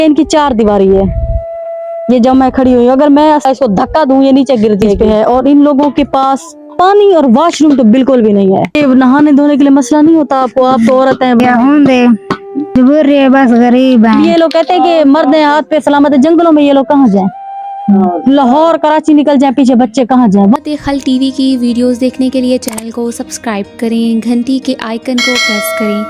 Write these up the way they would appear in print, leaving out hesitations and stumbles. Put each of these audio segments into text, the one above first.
इनकी चार दीवारी है। ये जब मैं खड़ी हुई, अगर मैं इसको धक्का दूं ये नीचे गिर जाती है। और इन लोगों के पास पानी और वॉशरूम तो बिल्कुल भी नहीं है। ये नहाने धोने के लिए मसला नहीं होता आपको, आप तो औरत हैं, बस गरीब हैं। ये लोग कहते हैं कि मर्द हैं हाथ पे सलामत है, जंगलों में ये लोग कहाँ जाएं? लाहौर कराची निकल जाए पीछे बच्चे कहाँ जाए। खल टीवी की वीडियोस देखने के लिए चैनल को सब्सक्राइब करें, घंटी के आइकन को प्रेस करें।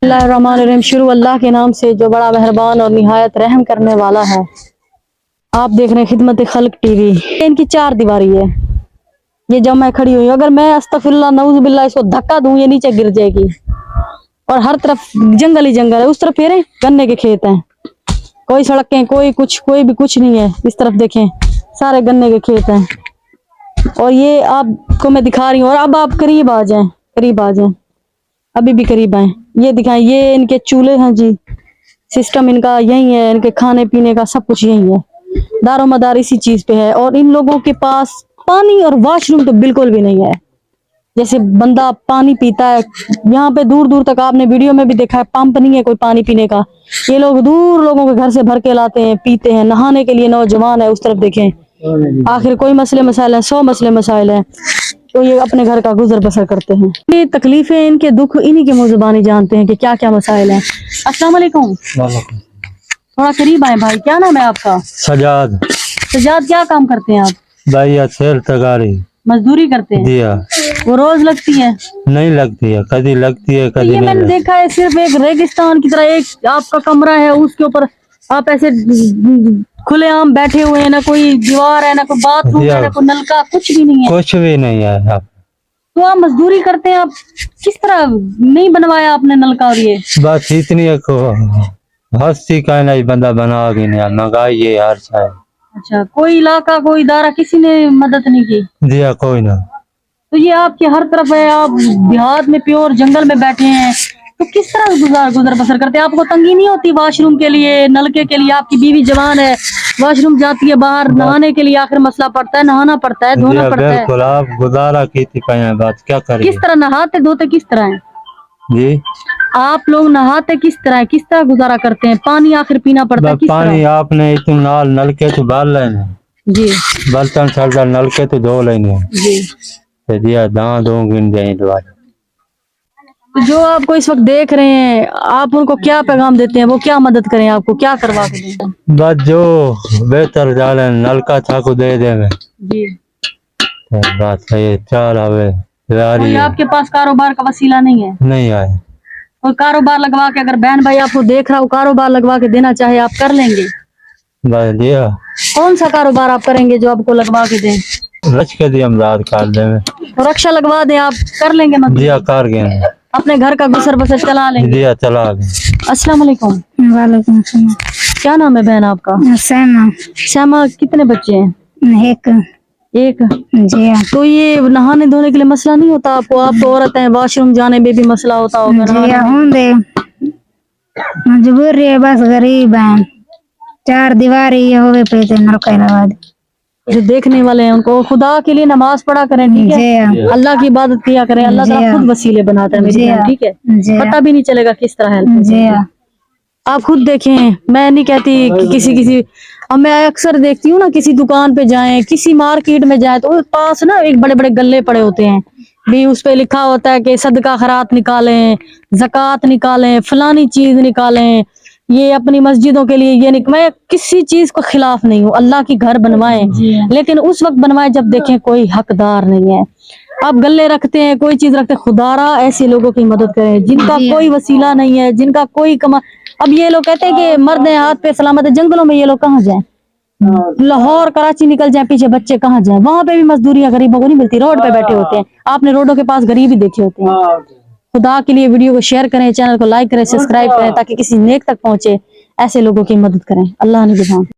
बिस्मिल्लाहिर्रहमानिर्रहीम। शुरू अल्लाह के नाम से जो बड़ा मेहरबान और निहायत रहम करने वाला है। आप देख रहे हैं खिदमत खल्क टीवी। इनकी चार दीवारी है। ये जब मैं खड़ी हुई, अगर मैं अस्तगफिरुल्लाह नऊज़ुबिल्लाह इसको धक्का दूं ये नीचे गिर जाएगी। और हर तरफ जंगल ही जंगल है। उस तरफ फेरे गन्ने के खेत हैं, कोई सड़कें कोई कुछ कोई भी कुछ नहीं है। इस तरफ देखें सारे गन्ने के खेत हैं। और ये आपको मैं दिखा रही हूँ। और अब आप करीब आ जाएं, करीब आ जाएं, अभी भी करीब आए। ये दिखाएं, ये इनके चूल्हे हैं जी। सिस्टम इनका यही है, इनके खाने पीने का सब कुछ यही है। दारो मदार इसी चीज पे है। और इन लोगों के पास पानी और वॉशरूम तो बिल्कुल भी नहीं है। जैसे बंदा पानी पीता है, यहाँ पे दूर दूर तक आपने वीडियो में भी देखा है, पंप नहीं है कोई पानी पीने का। ये लोग दूर लोगों के घर से भर के लाते हैं, पीते हैं। नहाने के लिए नौजवान है, उस तरफ देखें। आखिर कोई मसले मसाइल है, 100 मसले मसाइल है, तो ये अपने घर का गुजर बसर करते हैं। ये तकलीफें इनके दुख इन्हीं के मुंह जुबानी जानते हैं कि क्या क्या मसाइल हैं। अस्सलाम वालेकुम। थोड़ा करीब आए भाई, क्या नाम है आपका? सजाद। सजाद, क्या काम करते हैं आप? भाई सेल तगारी मजदूरी करते हैं? दिया। वो रोज लगती है? नहीं लगती है, कभी लगती है कभी नहीं। मैंने देखा है सिर्फ एक रेगिस्तान की तरह एक आपका कमरा है, उसके ऊपर आप ऐसे खुलेआम बैठे हुए हैं। ना कोई दीवार है, ना कोई बाथरूम है, ना कोई नलका, कुछ भी नहीं है। कुछ भी नहीं है। आप तो आप मजदूरी करते हैं, आप किस तरह नहीं बनवाया आपने नलका? और ये बस इतनी हस्ती का नहीं बंदा बना भी नहीं, महंगाई है यार साहब। अच्छा, कोई इलाका कोई इदारा किसी ने मदद नहीं की? दिया कोई ना। तो ये आपकी हर तरफ है, आप देहात में प्योर जंगल में बैठे हैं, तो किस तरह गुजर बसर करते हैं? आपको तंगी नहीं होती वॉशरूम के लिए, नलके के लिए? आपकी बीवी जवान है, वॉशरूम जाती है बाहर, नहाने के लिए आखिर मसला पड़ता है, नहाना पड़ता है, धोना पड़ता है। बिल्कुल, आप गुजारा की थी बात क्या करें? किस तरह नहाते धोते किस तरह है जी? आप लोग नहाते किस तरह है, किस तरह गुजारा करते हैं? पानी आखिर पीना पड़ता है किस पानी तरह? आपने इतना नलके तो डाल लेने जी, बर्तन सर नलके तो धो लेने जी। दिया दां दो गिन जाए। तो जो आपको इस वक्त देख रहे हैं, आप उनको क्या पैगाम देते हैं? वो क्या मदद करें, आपको क्या करवा के दें? बस जो बेहतर डाले नलका था को दे देंगे जी। बात है। चार आवे कोई आपके पास कारोबार का वसीला नहीं है? नहीं आए। कोई कारोबार लगवा के, अगर बहन भाई आपको देख रहा हो कारोबार लगवा के देना चाहे, आप कर लेंगे? बस दिया। कौन सा कारोबार आप करेंगे जो आपको लगवा के दें? रच के दिया अमदाद कर देंगे। तो रक्षा लगवा दें, आप कर लेंगे? मतलब दिया कर गए, अपने घर का गुसर बसर चला लेंगे? दिया चला गए। अस्सलाम वालेकुम। वालेकुम सलाम। क्या नाम है बहन आपका? सैमा। श्यामा, कितने बच्चे हैं? एक। जी हाँ। तो ये नहाने धोने के लिए मसला नहीं होता आपको? आप तो औरत हैं, वॉशरूम जाने में भी मसला होता होगा। जी हाँ, मजबूर है, बस गरीब हैं। चार दीवारी होवे पे जो देखने वाले हैं उनको खुदा के लिए नमाज पढ़ा करें, ठीक है? अल्लाह की इबादत किया करें, अल्लाह ताला खुद वसीले बनाता है मेरी बहन, ठीक है? पता भी नहीं चलेगा किस तरह हेल्प। आप खुद देखें, मैं नहीं कहती कि किसी अब मैं अक्सर देखती हूँ ना, किसी दुकान पे जाएं, किसी मार्केट में जाएं, तो पास ना एक बड़े बड़े गल्ले पड़े होते हैं भी, उस पे लिखा होता है कि सदका खैरात निकालें, ज़कात निकालें, फलानी चीज निकालें, ये अपनी मस्जिदों के लिए ये मैं किसी चीज को खिलाफ नहीं हूँ। अल्लाह की घर बनवाएं, लेकिन उस वक्त बनवाएं जब देखें कोई हकदार नहीं है। आप गले रखते हैं, कोई चीज रखते हैं, खुदारा ऐसे लोगों की मदद करें जिनका कोई वसीला नहीं है, जिनका कोई कमा। अब ये लोग कहते हैं कि मर्द हैं हाथ पे सलामत है, जंगलों में ये लोग कहाँ जाएं? लाहौर कराची निकल जाए पीछे बच्चे कहाँ जाएं? वहां पे भी मजदूरियां गरीबों को नहीं मिलती, रोड पे बैठे होते हैं। आपने रोडों के पास गरीब ही देखे होते हैं। खुदा के लिए वीडियो को शेयर करें, चैनल को लाइक करें, सब्सक्राइब करें, ताकि किसी नेक तक पहुंचे। ایسے لوگوں کی مدد کریں. اللہ نگہبان.